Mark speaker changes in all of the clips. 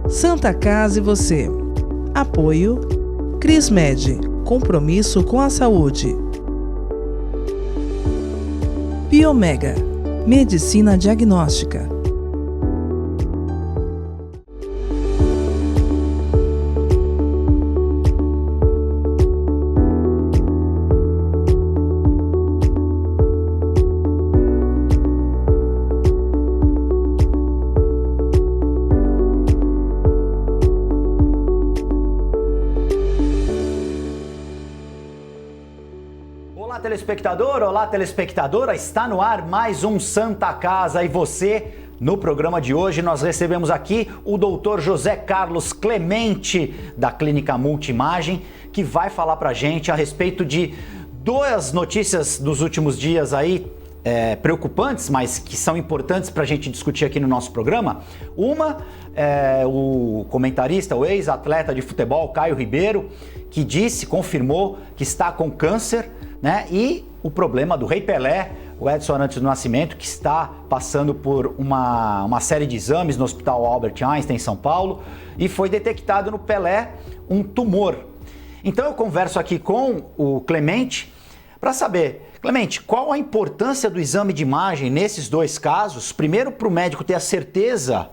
Speaker 1: Santa Casa e você. Apoio Crismed, compromisso com a saúde. Biomega, medicina diagnóstica.
Speaker 2: Olá telespectadora, está no ar mais um Santa Casa e você. No programa de hoje nós recebemos aqui o Dr. José Carlos Clemente da Clínica Multimagem, que vai falar pra gente a respeito de duas notícias dos últimos dias aí, preocupantes, mas que são importantes para a gente discutir aqui no nosso programa. Uma é o comentarista, o ex-atleta de futebol Caio Ribeiro, que confirmou que está com câncer, né? E o problema do Rei Pelé, o Edson Arantes do Nascimento, que está passando por uma série de exames no Hospital Albert Einstein, em São Paulo, e foi detectado no Pelé um tumor. Então eu converso aqui com o Clemente para saber, Clemente, qual a importância do exame de imagem nesses dois casos? Primeiro, para o médico ter a certeza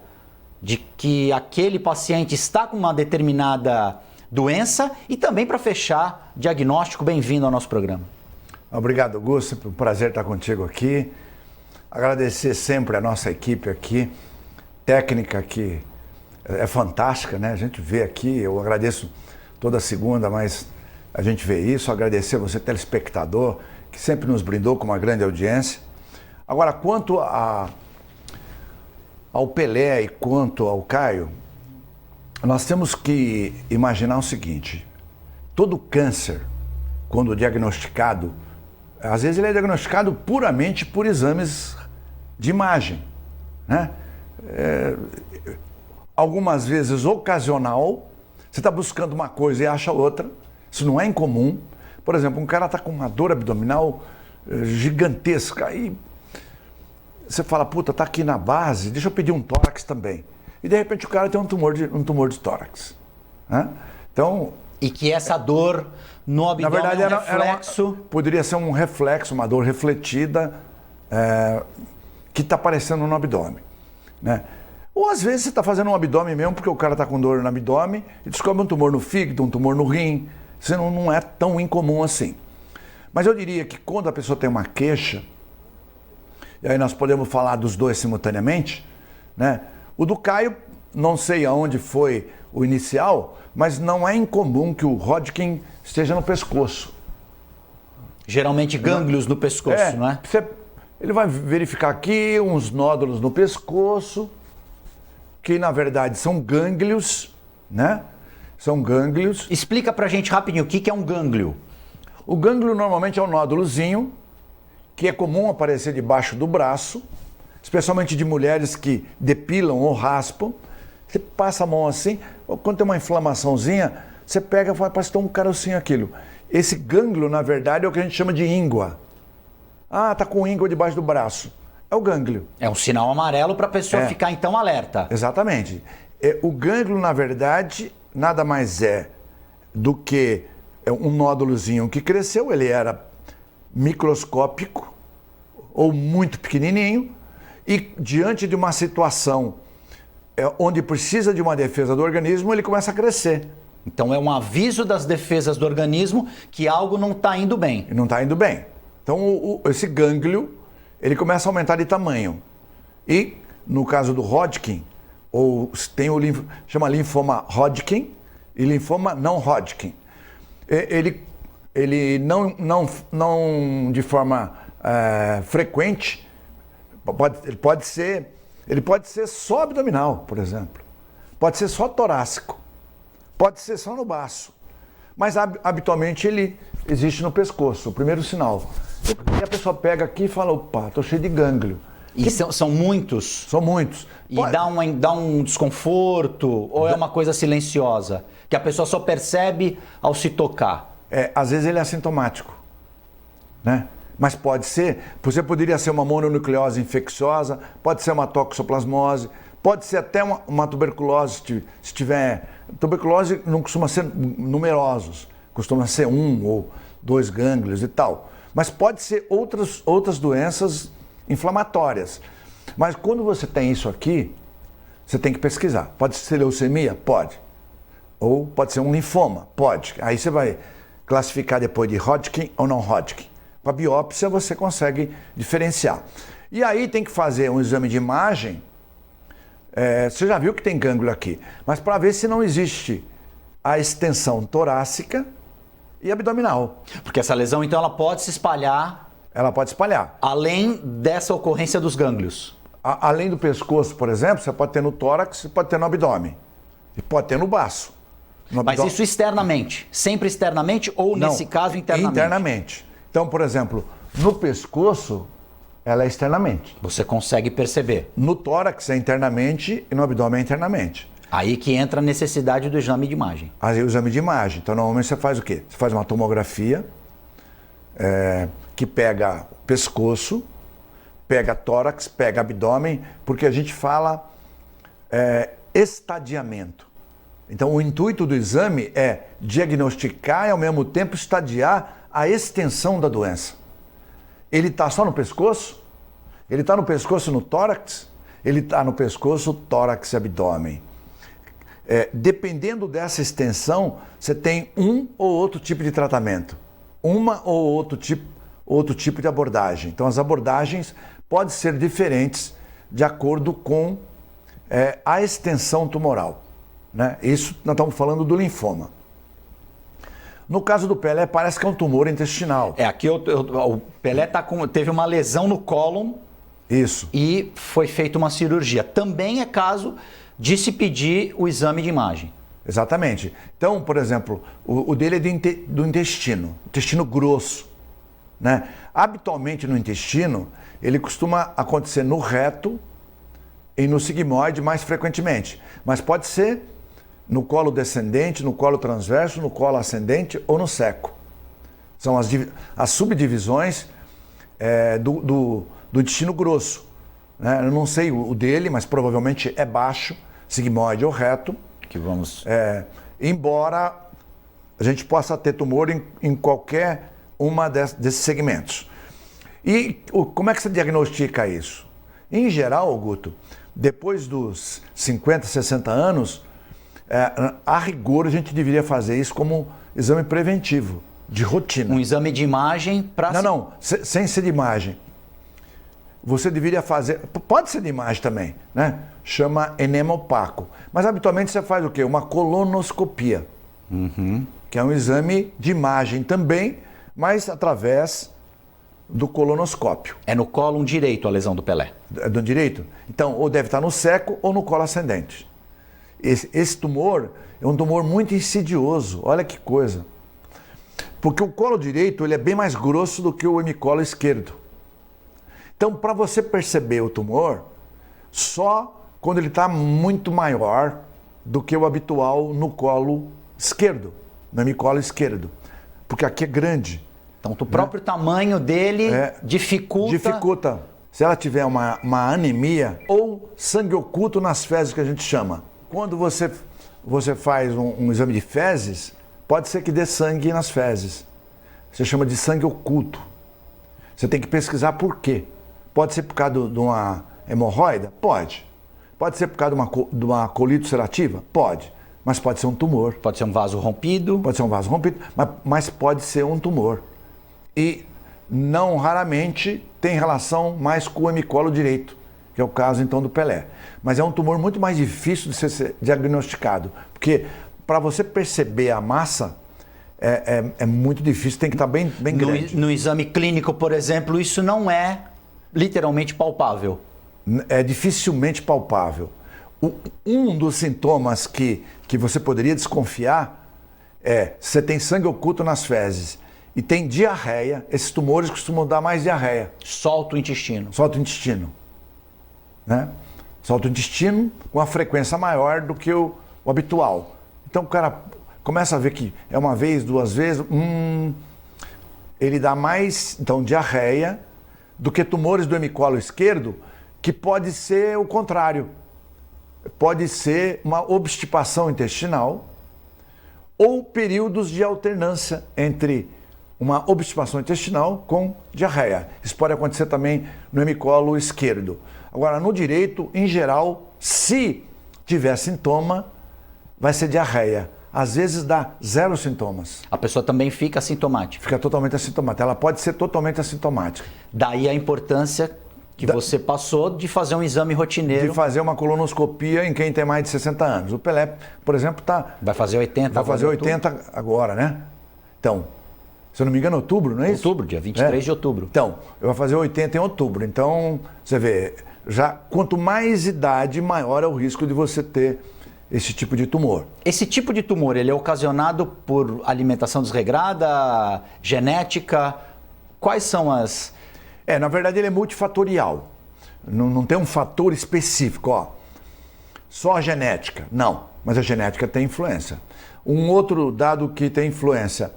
Speaker 2: de que aquele paciente está com uma determinada doença e também para fechar diagnóstico. Bem-vindo ao nosso programa.
Speaker 3: Obrigado, Augusto. É um prazer estar contigo aqui. Agradecer sempre a nossa equipe aqui, técnica que é fantástica, né? A gente vê aqui, eu agradeço toda segunda, mas a gente vê isso. Agradecer você, telespectador, que sempre nos brindou com uma grande audiência. Agora, quanto ao Pelé e quanto ao Caio, nós temos que imaginar o seguinte: todo câncer, quando diagnosticado, às vezes ele é diagnosticado puramente por exames de imagem, né? Algumas vezes ocasional, você está buscando uma coisa e acha outra, isso não é incomum. Por exemplo, um cara está com uma dor abdominal gigantesca e você fala, puta, tá aqui na base, deixa eu pedir um tórax também. E de repente o cara tem um tumor de tórax, né? Então...
Speaker 2: E que essa dor no abdômen, na verdade, reflexo...
Speaker 3: poderia ser um reflexo, uma dor refletida que está aparecendo no abdômen, né? Ou às vezes você está fazendo um abdômen mesmo porque o cara está com dor no abdômen e descobre um tumor no fígado, um tumor no rim. Isso não é tão incomum assim. Mas eu diria que quando a pessoa tem uma queixa, e aí nós podemos falar dos dois simultaneamente, né? O do Caio, não sei aonde foi o inicial, mas não é incomum que o Hodgkin esteja no pescoço.
Speaker 2: Geralmente gânglios no pescoço, não é?
Speaker 3: Ele vai verificar aqui uns nódulos no pescoço, que na verdade são gânglios, né? São gânglios.
Speaker 2: Explica pra gente rapidinho o que é um gânglio.
Speaker 3: O gânglio normalmente é um nódulozinho, que é comum aparecer debaixo do braço, especialmente de mulheres que depilam ou raspam. Você passa a mão assim, quando tem uma inflamaçãozinha, você pega e fala, parece que tem um carocinho aquilo. Esse gânglio, na verdade, é o que a gente chama de íngua. Ah, tá com íngua debaixo do braço. É o gânglio.
Speaker 2: É um sinal amarelo para a pessoa ficar, então, alerta.
Speaker 3: Exatamente. O gânglio, na verdade, nada mais é do que um nódulozinho que cresceu, ele era microscópico ou muito pequenininho, e diante de uma situação onde precisa de uma defesa do organismo, ele começa a crescer.
Speaker 2: Então é um aviso das defesas do organismo que algo não está indo bem.
Speaker 3: Não está indo bem. Então esse gânglio, ele começa a aumentar de tamanho. E no caso do Hodgkin, tem chama linfoma Hodgkin e linfoma não Hodgkin. Ele não de forma frequente, ele pode ser só abdominal, por exemplo. Pode ser só torácico. Pode ser só no baço. Mas habitualmente ele existe no pescoço, o primeiro sinal. E a pessoa pega aqui e fala, opa, tô cheio de gânglio.
Speaker 2: E são muitos?
Speaker 3: São muitos.
Speaker 2: E dá um desconforto ou é uma coisa silenciosa? Que a pessoa só percebe ao se tocar?
Speaker 3: Às vezes ele é assintomático, né? Mas pode ser, você poderia ser uma mononucleose infecciosa, pode ser uma toxoplasmose, Pode ser até uma tuberculose, se tiver... Tuberculose não costuma ser numerosos, costuma ser 1 ou 2 gânglios e tal. Mas pode ser outras doenças inflamatórias. Mas quando você tem isso aqui, você tem que pesquisar. Pode ser leucemia? Pode. Ou pode ser um linfoma? Pode. Aí você vai classificar depois de Hodgkin ou não Hodgkin. Com a biópsia você consegue diferenciar. E aí tem que fazer um exame de imagem. Você já viu que tem gânglio aqui, mas para ver se não existe a extensão torácica e abdominal.
Speaker 2: Porque essa lesão, então, ela pode se espalhar...
Speaker 3: Ela pode espalhar.
Speaker 2: Além dessa ocorrência dos gânglios.
Speaker 3: Além do pescoço, por exemplo, você pode ter no tórax, você pode ter no abdômen. E pode ter no baço.
Speaker 2: Mas isso externamente? Sempre externamente ou,
Speaker 3: não,
Speaker 2: nesse caso, internamente?
Speaker 3: Internamente. Então, por exemplo, no pescoço, ela é externamente.
Speaker 2: Você consegue perceber.
Speaker 3: No tórax é internamente e no abdômen é internamente.
Speaker 2: Aí que entra a necessidade do exame de imagem.
Speaker 3: Aí o exame de imagem. Então, normalmente você faz o quê? Você faz uma tomografia que pega pescoço, pega tórax, pega abdômen, porque a gente fala estadiamento. Então, o intuito do exame é diagnosticar e, ao mesmo tempo, estadiar a extensão da doença. Ele está só no pescoço? Ele está no pescoço no tórax? Ele está no pescoço, tórax e abdômen. Dependendo dessa extensão, você tem um ou outro tipo de tratamento. Uma ou outro tipo de abordagem. Então, as abordagens podem ser diferentes de acordo com a extensão tumoral. Né? Isso nós estamos falando do linfoma. No caso do Pelé, parece que é um tumor intestinal.
Speaker 2: Aqui o Pelé teve uma lesão no cólon.
Speaker 3: Isso.
Speaker 2: E foi feita uma cirurgia. Também é caso de se pedir o exame de imagem.
Speaker 3: Exatamente. Então, por exemplo, o dele é do intestino grosso. Né? Habitualmente no intestino, ele costuma acontecer no reto e no sigmoide mais frequentemente. Mas pode ser no colo descendente, no colo transverso, no colo ascendente ou no seco. São as subdivisões do intestino grosso. Né? Eu não sei o dele, mas provavelmente é baixo, sigmoide ou reto.
Speaker 2: Que vamos...
Speaker 3: embora a gente possa ter tumor em qualquer uma desses segmentos. E como é que você diagnostica isso? Em geral, Guto, depois dos 50, 60 anos, a rigor a gente deveria fazer isso como exame preventivo, de rotina.
Speaker 2: Um exame de imagem para...
Speaker 3: Não, sem ser de imagem. Você deveria fazer, pode ser de imagem também, né? Chama enema opaco. Mas habitualmente você faz o quê? Uma colonoscopia, que é um exame de imagem também, mas através do colonoscópio.
Speaker 2: É no cólon direito a lesão do Pelé?
Speaker 3: É do direito? Então, ou deve estar no seco ou no colo ascendente. Esse tumor é um tumor muito insidioso, olha que coisa. Porque o colo direito ele é bem mais grosso do que o hemicolo esquerdo. Então, para você perceber o tumor, só quando ele está muito maior do que o habitual no colo esquerdo, no hemicolo esquerdo. Porque aqui é grande.
Speaker 2: Então, o próprio tamanho dele dificulta...
Speaker 3: Dificulta. Se ela tiver uma anemia ou sangue oculto nas fezes, que a gente chama. Quando você faz um exame de fezes, pode ser que dê sangue nas fezes. Você chama de sangue oculto. Você tem que pesquisar por quê. Pode ser por causa de uma hemorroida? Pode. Pode ser por causa de uma colite ulcerativa? Pode. Mas pode ser um tumor.
Speaker 2: Pode ser um vaso rompido.
Speaker 3: Pode ser um vaso rompido, mas pode ser um tumor. E não raramente tem relação mais com o hemicolo direito, que é o caso então do Pelé. Mas é um tumor muito mais difícil de ser diagnosticado, porque para você perceber a massa é muito difícil, tem que estar bem grande.
Speaker 2: No exame clínico, por exemplo, isso não é literalmente palpável.
Speaker 3: É dificilmente palpável. Um dos sintomas que você poderia desconfiar é se você tem sangue oculto nas fezes e tem diarreia. Esses tumores costumam dar mais diarreia.
Speaker 2: Solta o intestino.
Speaker 3: Solta o intestino. Né? Solta o intestino com uma frequência maior do que o habitual. Então o cara começa a ver que é uma vez, duas vezes, ele dá mais então diarreia do que tumores do hemicolo esquerdo, que pode ser o contrário. pode ser uma obstipação intestinal ou períodos de alternância entre uma obstipação intestinal com diarreia. Isso pode acontecer também no hemicolo esquerdo. Agora, no direito, em geral, se tiver sintoma, vai ser diarreia. Às vezes dá 0 sintomas.
Speaker 2: A pessoa também fica assintomática.
Speaker 3: Fica totalmente assintomática. Ela pode ser totalmente assintomática.
Speaker 2: Daí a importância que você passou de fazer um exame rotineiro.
Speaker 3: De fazer uma colonoscopia em quem tem mais de 60 anos. O Pelé, por exemplo,
Speaker 2: vai fazer 80
Speaker 3: vai fazer 80 agora, né? Então, se eu não me engano, outubro, não é isso?
Speaker 2: Outubro, dia 23 de outubro.
Speaker 3: Então, eu vou fazer 80 em outubro. Então, você vê, já quanto mais idade, maior é o risco de você ter esse tipo de tumor.
Speaker 2: Esse tipo de tumor, ele é ocasionado por alimentação desregrada, genética? Quais são as...
Speaker 3: Na verdade ele é multifatorial. Não tem um fator específico, ó. Só a genética. Não, mas a genética tem influência. Um outro dado que tem influência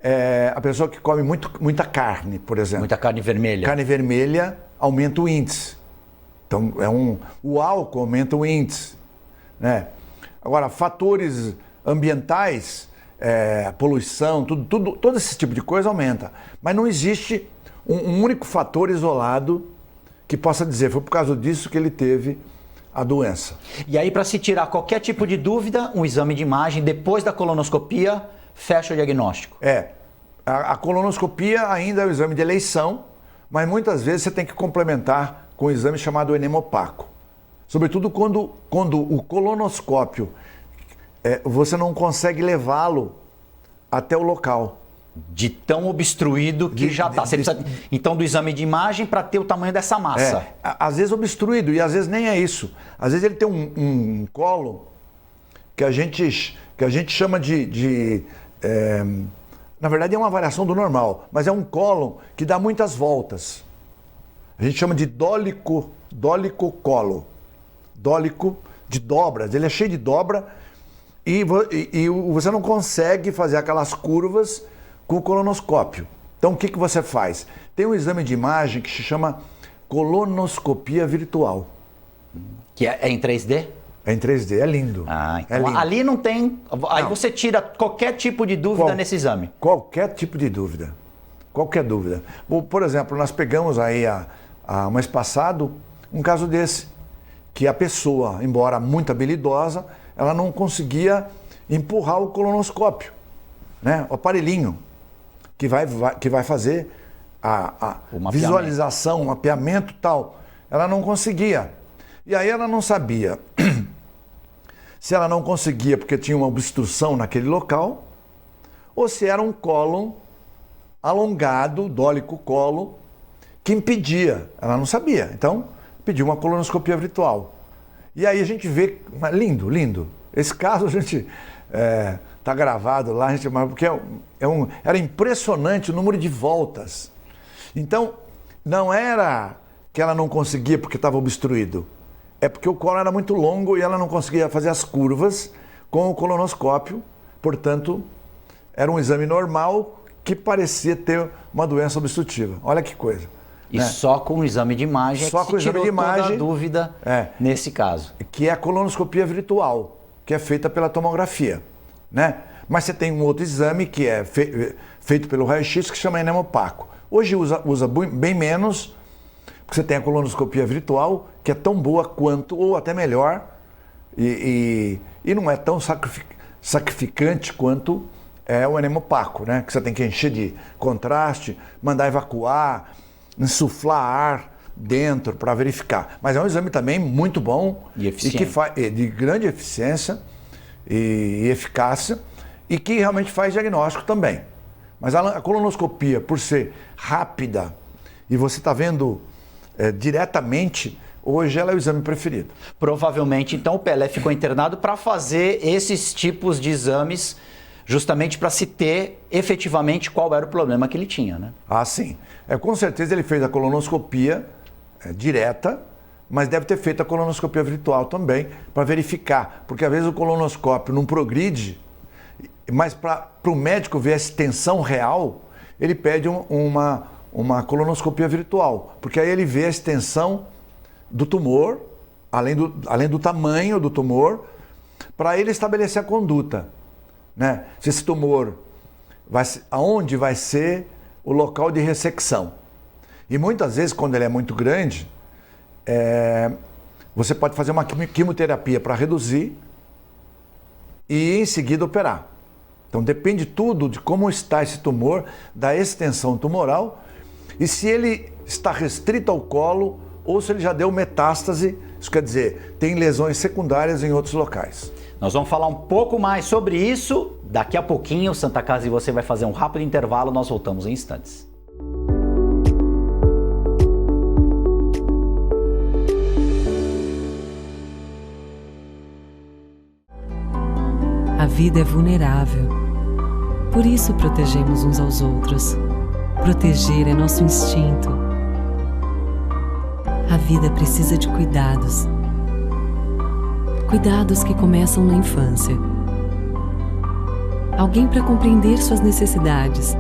Speaker 3: é a pessoa que come muita carne, por exemplo.
Speaker 2: Muita carne vermelha.
Speaker 3: Carne vermelha aumenta o índice. Então, o álcool aumenta o índice, né? Agora, fatores ambientais, poluição, todo esse tipo de coisa aumenta. Mas não existe um único fator isolado que possa dizer, foi por causa disso que ele teve a doença.
Speaker 2: E aí, para se tirar qualquer tipo de dúvida, um exame de imagem, depois da colonoscopia, fecha o diagnóstico.
Speaker 3: A colonoscopia ainda é o exame de eleição, mas muitas vezes você tem que complementar com um exame chamado enema opaco. Sobretudo quando o colonoscópio, você não consegue levá-lo até o local.
Speaker 2: De tão obstruído que já está. Você precisa, então, do exame de imagem para ter o tamanho dessa massa.
Speaker 3: Às vezes obstruído, e às vezes nem é isso. Às vezes ele tem um cólon que a gente chama na verdade é uma variação do normal, mas é um cólon que dá muitas voltas. A gente chama de dólico colo. Dólico de dobras, ele é cheio de dobra e você não consegue fazer aquelas curvas com o colonoscópio. Então o que você faz? Tem um exame de imagem que se chama colonoscopia virtual.
Speaker 2: Que é em 3D?
Speaker 3: É em 3D, é lindo.
Speaker 2: Então
Speaker 3: é lindo.
Speaker 2: Ali não tem... Aí você tira qualquer tipo de dúvida nesse exame?
Speaker 3: Qualquer tipo de dúvida. Qualquer dúvida. Por exemplo, nós pegamos aí há um mês passado um caso desse, que a pessoa, embora muito habilidosa, ela não conseguia empurrar o colonoscópio, né? O aparelhinho que vai fazer a visualização, o mapeamento e tal. Ela não conseguia. E aí ela não sabia se ela não conseguia porque tinha uma obstrução naquele local, ou se era um cólon alongado, dólico colo, que impedia. Ela não sabia. Então, pediu uma colonoscopia virtual. E aí a gente vê, lindo, lindo. Esse caso a gente tá gravado lá, porque era impressionante o número de voltas. Então, não era que ela não conseguia porque estava obstruído. É porque o colo era muito longo e ela não conseguia fazer as curvas com o colonoscópio. Portanto, era um exame normal que parecia ter uma doença obstrutiva. Olha que coisa.
Speaker 2: E só com o exame de imagem
Speaker 3: só
Speaker 2: que se tirou toda a dúvida nesse caso.
Speaker 3: Que é a colonoscopia virtual, que é feita pela tomografia, né? Mas você tem um outro exame que é feito pelo raio-x que chama enema opaco. Hoje usa bem menos, porque você tem a colonoscopia virtual, que é tão boa quanto, ou até melhor, e não é tão sacrificante quanto o enema opaco, né? Que você tem que encher de contraste, mandar evacuar, insuflar ar dentro para verificar. Mas é um exame também muito bom
Speaker 2: e eficiente.
Speaker 3: De grande eficiência e eficácia e que realmente faz diagnóstico também. Mas a colonoscopia, por ser rápida e você está vendo diretamente, hoje ela é o exame preferido.
Speaker 2: Provavelmente, então, o Pelé ficou internado para fazer esses tipos de exames justamente para se ter efetivamente qual era o problema que ele tinha, né?
Speaker 3: Ah, sim. Com certeza ele fez a colonoscopia direta, mas deve ter feito a colonoscopia virtual também para verificar, porque às vezes o colonoscópio não progride, mas para o médico ver a extensão real, ele pede uma colonoscopia virtual, porque aí ele vê a extensão do tumor além do tamanho do tumor, para ele estabelecer a conduta, né? Se esse tumor, aonde vai ser o local de ressecção. E muitas vezes, quando ele é muito grande, você pode fazer uma quimioterapia para reduzir e em seguida operar. Então depende tudo de como está esse tumor, da extensão tumoral e se ele está restrito ao colo ou se ele já deu metástase, isso quer dizer, tem lesões secundárias em outros locais.
Speaker 2: Nós vamos falar um pouco mais sobre isso daqui a pouquinho. Santa Casa e você vai fazer um rápido intervalo, nós voltamos em instantes.
Speaker 4: A vida é vulnerável. Por isso protegemos uns aos outros. Proteger é nosso instinto. A vida precisa de cuidados. Cuidados que começam na infância. Alguém para compreender suas necessidades.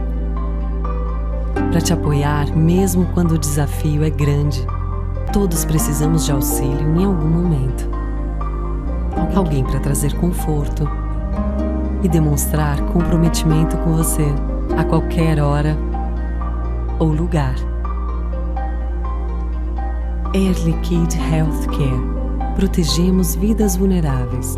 Speaker 4: Para te apoiar mesmo quando o desafio é grande. Todos precisamos de auxílio em algum momento. Alguém para trazer conforto e demonstrar comprometimento com você a qualquer hora ou lugar. Air Liquide Healthcare. Protegemos vidas vulneráveis.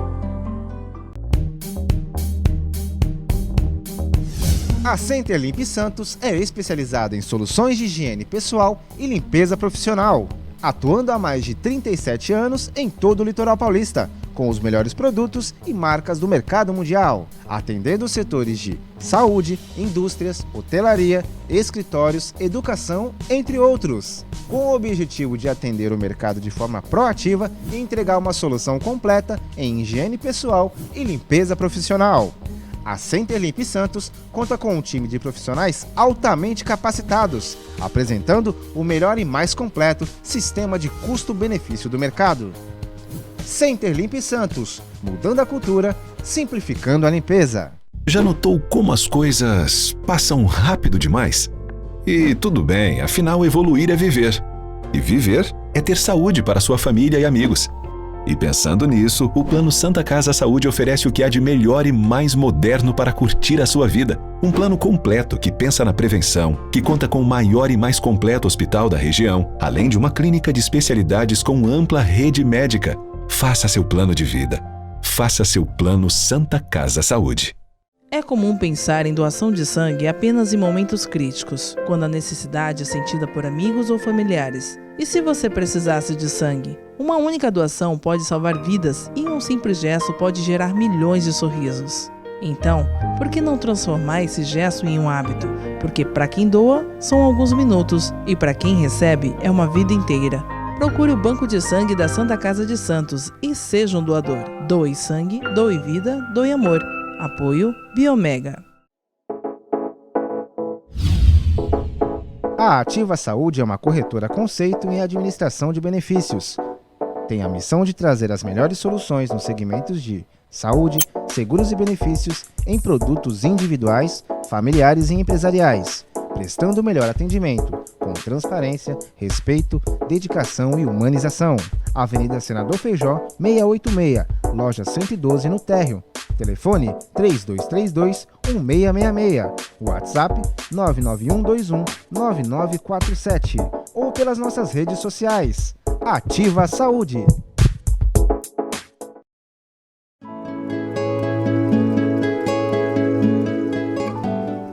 Speaker 5: A Center Limp Santos é especializada em soluções de higiene pessoal e limpeza profissional, atuando há mais de 37 anos em todo o litoral paulista, com os melhores produtos e marcas do mercado mundial, atendendo os setores de saúde, indústrias, hotelaria, escritórios, educação, entre outros, com o objetivo de atender o mercado de forma proativa e entregar uma solução completa em higiene pessoal e limpeza profissional. A Center Limp Santos conta com um time de profissionais altamente capacitados, apresentando o melhor e mais completo sistema de custo-benefício do mercado. Center Limp Santos, mudando a cultura, simplificando a limpeza.
Speaker 6: Já notou como as coisas passam rápido demais? E tudo bem, afinal evoluir é viver. E viver é ter saúde para sua família e amigos. E pensando nisso, o Plano Santa Casa Saúde oferece o que há de melhor e mais moderno para curtir a sua vida. Um plano completo que pensa na prevenção, que conta com o maior e mais completo hospital da região, além de uma clínica de especialidades com ampla rede médica. Faça seu plano de vida. Faça seu Plano Santa Casa Saúde.
Speaker 1: É comum pensar em doação de sangue apenas em momentos críticos, quando a necessidade é sentida por amigos ou familiares. E se você precisasse de sangue? Uma única doação pode salvar vidas e um simples gesto pode gerar milhões de sorrisos. Então, por que não transformar esse gesto em um hábito? Porque para quem doa, são alguns minutos e para quem recebe, é uma vida inteira. Procure o Banco de Sangue da Santa Casa de Santos e seja um doador. Doe sangue, doe vida, doe amor. Apoio Biomega.
Speaker 5: A Ativa Saúde é uma corretora conceito em administração de benefícios. Tem a missão de trazer as melhores soluções nos segmentos de saúde, seguros e benefícios em produtos individuais, familiares e empresariais, prestando o melhor atendimento, com transparência, respeito, dedicação e humanização. Avenida Senador Feijó, 686, loja 112 no Térreo. Telefone 3232-1666, WhatsApp 99121-9947 ou pelas nossas redes sociais. Ativa Saúde.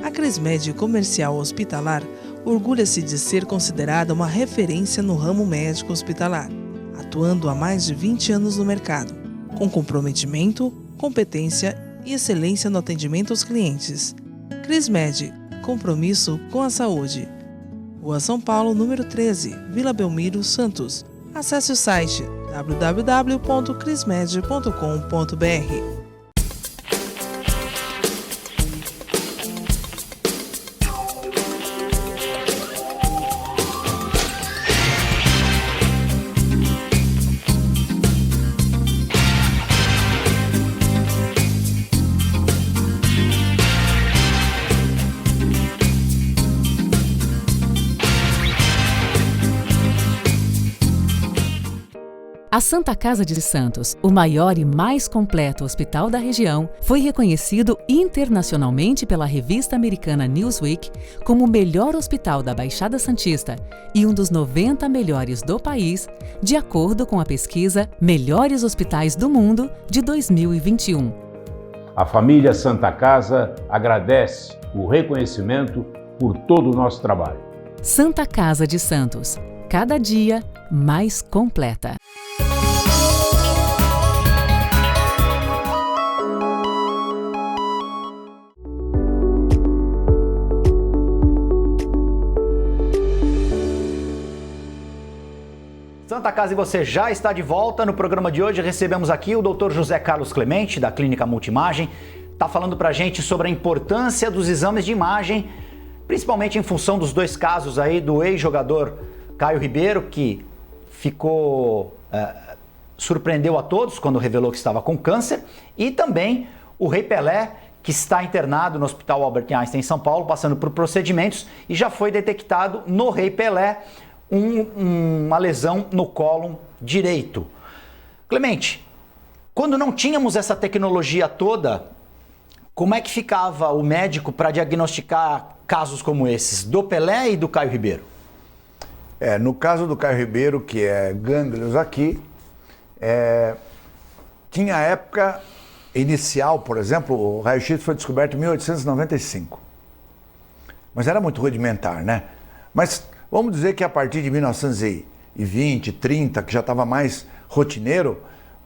Speaker 1: A Crismed Comercial Hospitalar orgulha-se de ser considerada uma referência no ramo médico hospitalar, atuando há mais de 20 anos no mercado, com comprometimento, competência e excelência no atendimento aos clientes. Crismed, compromisso com a saúde. Rua São Paulo, número 13, Vila Belmiro, Santos. Acesse o site www.crismed.com.br.
Speaker 7: A Santa Casa de Santos, o maior e mais completo hospital da região, foi reconhecido internacionalmente pela revista americana Newsweek como o melhor hospital da Baixada Santista e um dos 90 melhores do país, de acordo com a pesquisa Melhores Hospitais do Mundo de 2021.
Speaker 8: A família Santa Casa agradece o reconhecimento por todo o nosso trabalho.
Speaker 7: Santa Casa de Santos, cada dia mais completa.
Speaker 2: Santa Casa e você já está de volta. No programa de hoje recebemos aqui o Dr. José Carlos Clemente, da Clínica Multimagem. Está falando para a gente sobre a importância dos exames de imagem, principalmente em função dos dois casos aí do ex-jogador Caio Ribeiro, que surpreendeu a todos quando revelou que estava com câncer, e também o Rei Pelé, que está internado no Hospital Albert Einstein em São Paulo, passando por procedimentos, e já foi detectado no Rei Pelé uma lesão no cólon direito. Clemente, quando não tínhamos essa tecnologia toda, como é que ficava o médico para diagnosticar casos como esses, do Pelé e do Caio Ribeiro?
Speaker 3: No caso do Caio Ribeiro, que é gânglios aqui, tinha a época inicial, por exemplo, o raio-x foi descoberto em 1895. Mas era muito rudimentar, né? Mas vamos dizer que a partir de 1920, 30, que já estava mais rotineiro,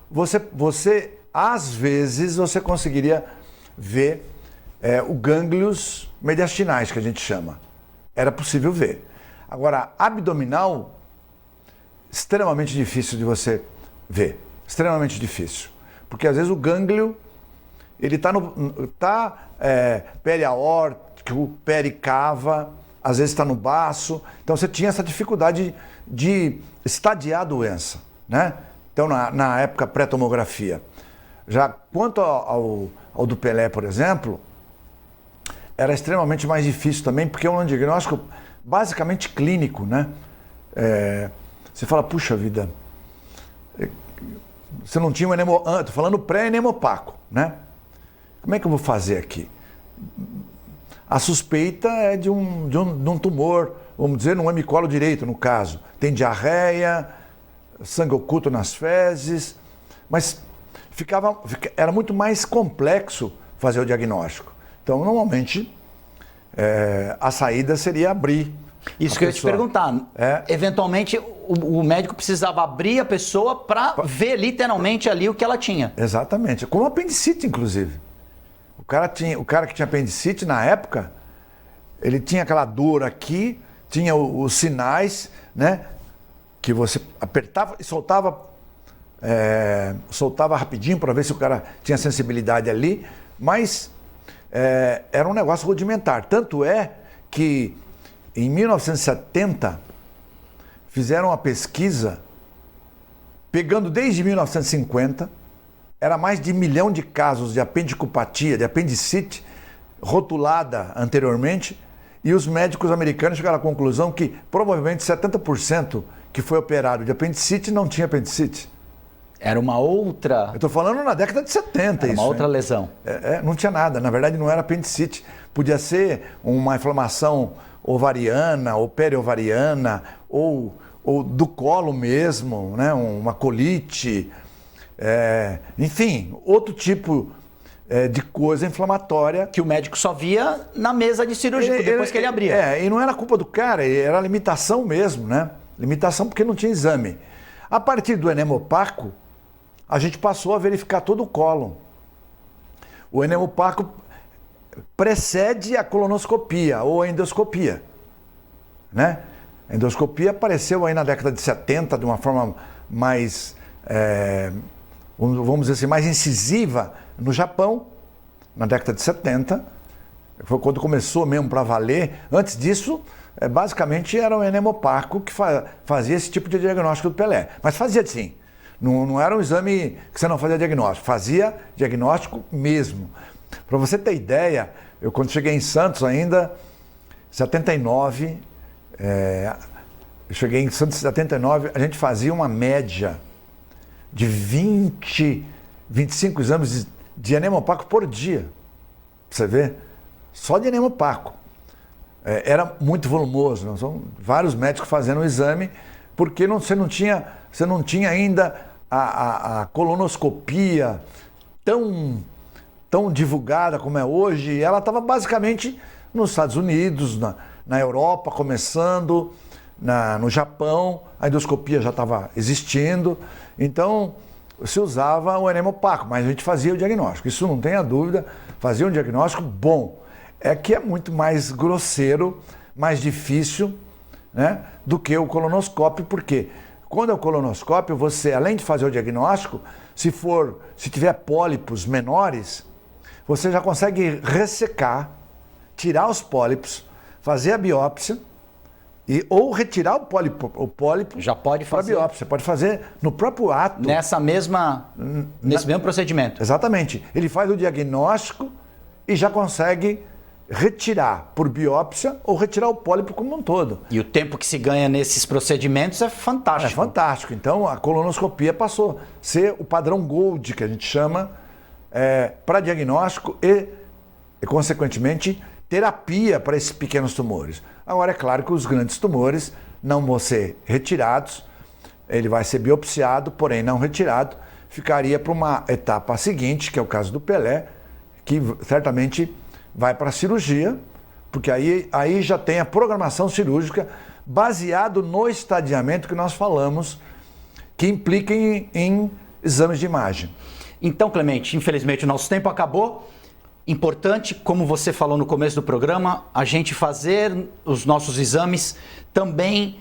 Speaker 3: você às vezes, você conseguiria ver o gânglios mediastinais, que a gente chama. Era possível ver. Agora, abdominal, extremamente difícil de você ver. Extremamente difícil. Porque às vezes o gânglio, ele está periaórtico, pericava, às vezes está no baço. Então você tinha essa dificuldade de estadiar a doença, né? Então na época pré-tomografia. Já quanto ao do Pelé, por exemplo, era extremamente mais difícil também, porque é um diagnóstico basicamente clínico, né? Você fala, puxa vida, você não tinha um estou falando pré-enemopaco, né? Como é que eu vou fazer aqui? A suspeita é de um tumor, vamos dizer, no hemicolo direito, no caso. Tem diarreia, sangue oculto nas fezes, mas era muito mais complexo fazer o diagnóstico. Então, normalmente, a saída seria abrir.
Speaker 2: Isso que eu ia te perguntar. Eventualmente, o médico precisava abrir a pessoa para ver literalmente ali o que ela tinha.
Speaker 3: Exatamente. Como apendicite, inclusive. O cara que tinha apendicite na época, ele tinha aquela dor aqui, tinha os sinais, né? Que você apertava e soltava rapidinho para ver se o cara tinha sensibilidade ali, mas era um negócio rudimentar. Tanto é que em 1970 fizeram uma pesquisa pegando desde 1950, era mais de 1 milhão de casos de apendicopatia, de apendicite, rotulada anteriormente, e os médicos americanos chegaram à conclusão que provavelmente 70% que foi operado de apendicite não tinha apendicite.
Speaker 2: Era uma outra...
Speaker 3: Eu estou falando na década de 70
Speaker 2: era
Speaker 3: isso.
Speaker 2: Uma outra
Speaker 3: hein?
Speaker 2: lesão.
Speaker 3: Não tinha nada, na verdade não era apendicite. Podia ser uma inflamação ovariana ou periovariana ou do colo mesmo, né? Uma colite, enfim, outro tipo de coisa inflamatória.
Speaker 2: Que o médico só via na mesa de cirurgia, depois que ele abria.
Speaker 3: E não era culpa do cara, era limitação mesmo, né? Limitação porque não tinha exame. A partir do enemopaco, a gente passou a verificar todo o cólon. O enemopaco precede a colonoscopia ou a endoscopia, né? A endoscopia apareceu aí na década de 70 de uma forma mais, vamos dizer assim, mais incisiva no Japão, na década de 70. Foi quando começou mesmo para valer. Antes disso, basicamente era o enemopaco que fazia esse tipo de diagnóstico do Pelé. Mas fazia sim. Não era um exame que você não fazia diagnóstico. Fazia diagnóstico mesmo. Para você ter ideia, eu quando cheguei em Santos ainda, 79, eu cheguei em Santos em 79, a gente fazia uma média de 20, 25 exames de enema opaco por dia. Você vê? Só de enema opaco. Era muito volumoso, não? São vários médicos fazendo o exame, porque você não tinha ainda a colonoscopia tão divulgada como é hoje. Ela estava basicamente nos Estados Unidos, na Europa, começando, no Japão, a endoscopia já estava existindo, então se usava o enema opaco, mas a gente fazia o diagnóstico, isso não tenha dúvida, fazia um diagnóstico bom. É que é muito mais grosseiro, mais difícil, né, do que o colonoscópio, porque quando é o colonoscópio, você, além de fazer o diagnóstico, se tiver pólipos menores, você já consegue ressecar, tirar os pólipos, fazer a biópsia, ou retirar o pólipo
Speaker 2: já pode fazer
Speaker 3: para biópsia. Pode fazer no próprio ato.
Speaker 2: Nesse mesmo procedimento.
Speaker 3: Exatamente. Ele faz o diagnóstico e já consegue retirar por biópsia ou retirar o pólipo como um todo.
Speaker 2: E o tempo que se ganha nesses procedimentos é fantástico.
Speaker 3: É fantástico. Então a colonoscopia passou a ser o padrão Gold, que a gente chama, para diagnóstico e, consequentemente, terapia para esses pequenos tumores. Agora, é claro que os grandes tumores não vão ser retirados, ele vai ser biopsiado, porém não retirado, ficaria para uma etapa seguinte, que é o caso do Pelé, que certamente vai para a cirurgia, porque aí já tem a programação cirúrgica baseado no estadiamento que nós falamos, que implica em exames de imagem.
Speaker 2: Então, Clemente, infelizmente o nosso tempo acabou. Importante, como você falou no começo do programa, a gente fazer os nossos exames também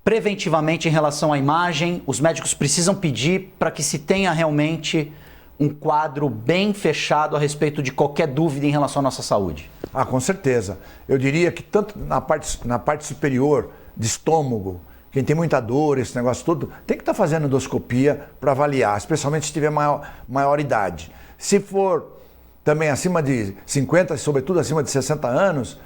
Speaker 2: preventivamente em relação à imagem. Os médicos precisam pedir para que se tenha realmente um quadro bem fechado a respeito de qualquer dúvida em relação à nossa saúde.
Speaker 3: Ah, com certeza. Eu diria que tanto na parte superior de estômago, quem tem muita dor, esse negócio todo, tem que estar fazendo endoscopia para avaliar, especialmente se tiver maior idade. Se for também acima de 50, sobretudo acima de 60 anos,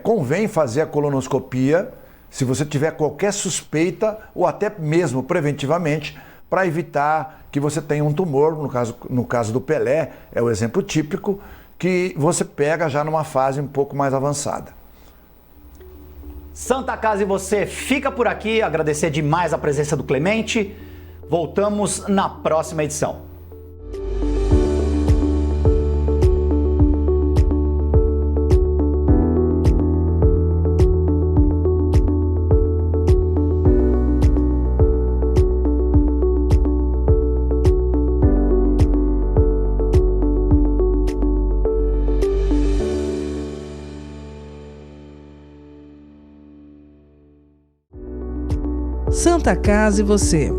Speaker 3: convém fazer a colonoscopia se você tiver qualquer suspeita ou até mesmo preventivamente para evitar que você tenha um tumor, no caso do Pelé, é o exemplo típico, que você pega já numa fase um pouco mais avançada.
Speaker 2: Santa Casa e você fica por aqui, agradecer demais a presença do Clemente. Voltamos na próxima edição.
Speaker 1: Santa Casa e você.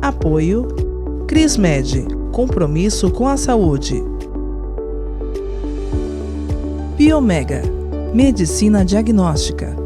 Speaker 1: Apoio Crismed, compromisso com a saúde. Biomega, medicina diagnóstica.